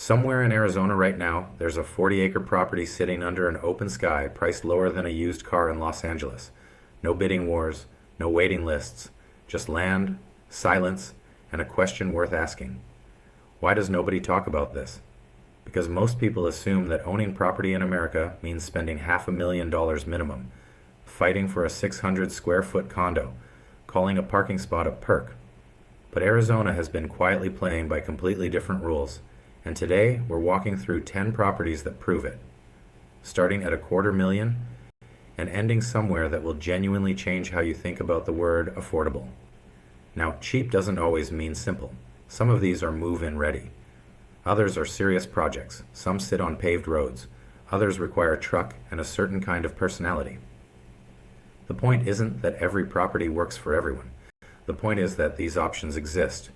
Somewhere in Arizona right now, there's a 40-acre property sitting under an open sky priced lower than a used car in Los Angeles. No bidding wars, no waiting lists, just land, silence, and a question worth asking. Why does nobody talk about this? Because most people assume that owning property in America means spending $500,000 minimum, fighting for a 600 square foot condo, calling a parking spot a perk. But Arizona has been quietly playing by completely different rules, and today we're walking through 10 properties that prove it, starting at $250,000 and ending somewhere that will genuinely change how you think about the word affordable. Now, cheap doesn't always mean simple. Some of these are move-in ready. Others are serious projects. Some sit on paved roads. Others require a truck and a certain kind of personality. The point isn't that every property works for everyone. The point is that these options exist,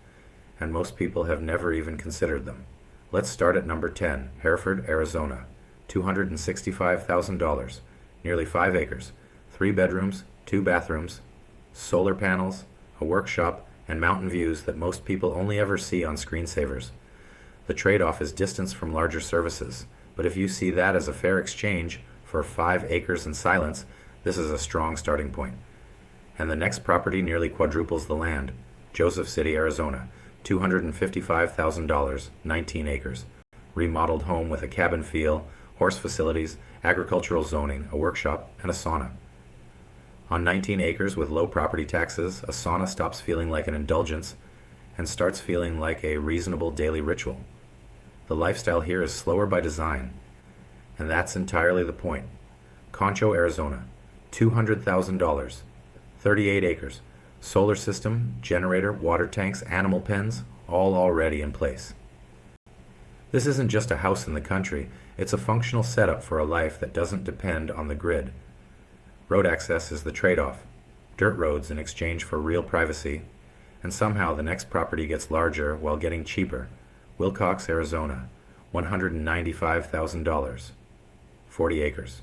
and most people have never even considered them. Let's start at number 10, Hereford, Arizona. $265,000, nearly 5 acres, 3 bedrooms, 2 bathrooms, solar panels, a workshop, and mountain views that most people only ever see on screensavers. The trade-off is distance from larger services, but if you see that as a fair exchange for 5 acres and silence, this is a strong starting point. And the next property nearly quadruples the land, Joseph City, Arizona, $255,000, 19 acres. Remodeled home with a cabin feel, horse facilities, agricultural zoning, a workshop, and a sauna. On 19 acres with low property taxes, a sauna stops feeling like an indulgence and starts feeling like a reasonable daily ritual. The lifestyle here is slower by design, and that's entirely the point. Concho, Arizona, $200,000, 38 acres. Solar system, generator, water tanks, animal pens, all already in place. This isn't just a house in the country, it's a functional setup for a life that doesn't depend on the grid. Road access is the trade-off. Dirt roads in exchange for real privacy, and somehow the next property gets larger while getting cheaper. Willcox, Arizona, $195,000, 40 acres.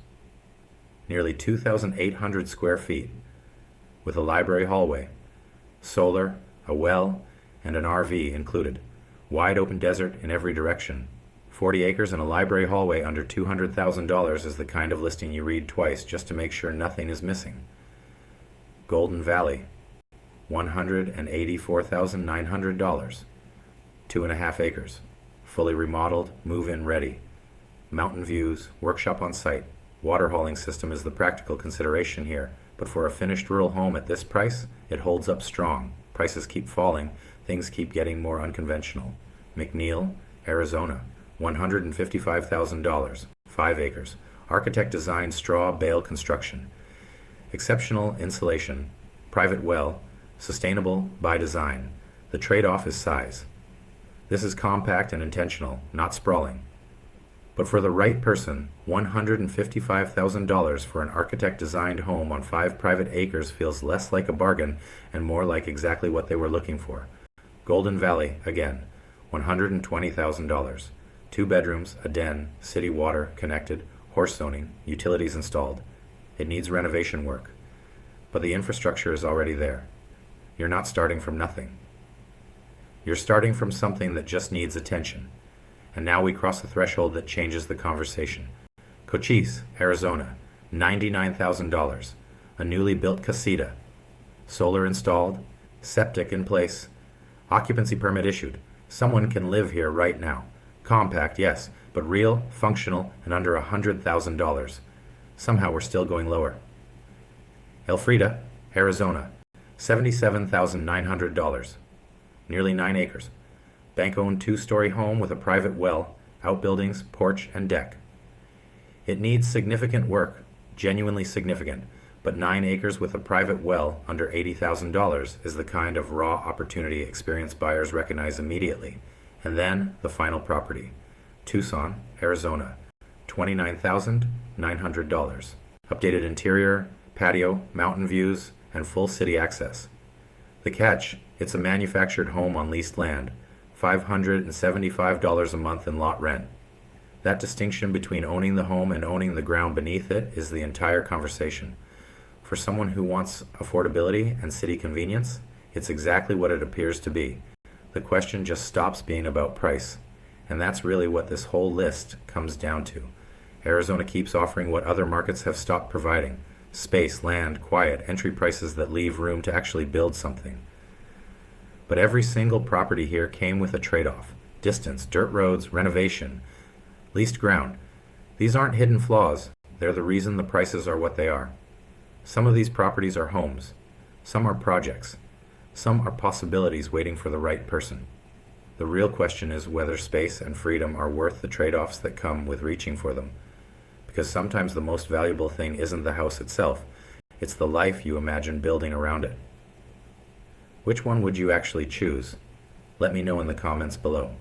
Nearly 2,800 square feet, with a library hallway, solar, a well, and an RV included. Wide open desert in every direction. 40 acres and a library hallway under $200,000 is the kind of listing you read twice just to make sure nothing is missing. Golden Valley, $184,900, 2.5 acres, fully remodeled, move-in ready. Mountain views, workshop on site. Water hauling system is the practical consideration here, but for a finished rural home at this price, it holds up strong. Prices keep falling, things keep getting more unconventional. McNeal, Arizona, $155,000, 5 acres. Architect designed straw bale construction. Exceptional insulation, private well, sustainable by design. The trade-off is size. This is compact and intentional, not sprawling. But for the right person, $155,000 for an architect-designed home on 5 private acres feels less like a bargain and more like exactly what they were looking for. Golden Valley, again, $120,000. 2 bedrooms, a den, city water connected, horse zoning, utilities installed. It needs renovation work, but the infrastructure is already there. You're not starting from nothing. You're starting from something that just needs attention. And now we cross the threshold that changes the conversation. Cochise, Arizona, $99,000, a newly built casita. Solar installed, septic in place, occupancy permit issued. Someone can live here right now. Compact, yes, but real, functional, and under $100,000. Somehow we're still going lower. Elfrida, Arizona, $77,900, nearly 9 acres. Bank-owned 2-story home with a private well, outbuildings, porch, and deck. It needs significant work, genuinely significant, but 9 acres with a private well under $80,000 is the kind of raw opportunity experienced buyers recognize immediately. And then the final property, Tucson, Arizona, $29,900. Updated interior, patio, mountain views, and full city access. The catch, it's a manufactured home on leased land, $575 a month in lot rent. That distinction between owning the home and owning the ground beneath it is the entire conversation. For someone who wants affordability and city convenience, it's exactly what it appears to be. The question just stops being about price, And that's really what this whole list comes down to. Arizona keeps offering what other markets have stopped providing: space, land, quiet, entry prices that leave room to actually build something. But every single property here came with a trade-off: distance, dirt roads, renovation, leased ground. These aren't hidden flaws. They're the reason the prices are what they are. Some of these properties are homes. Some are projects. Some are possibilities waiting for the right person. The real question is whether space and freedom are worth the trade-offs that come with reaching for them. Because sometimes the most valuable thing isn't the house itself. It's the life you imagine building around it. Which one would you actually choose? Let me know in the comments below.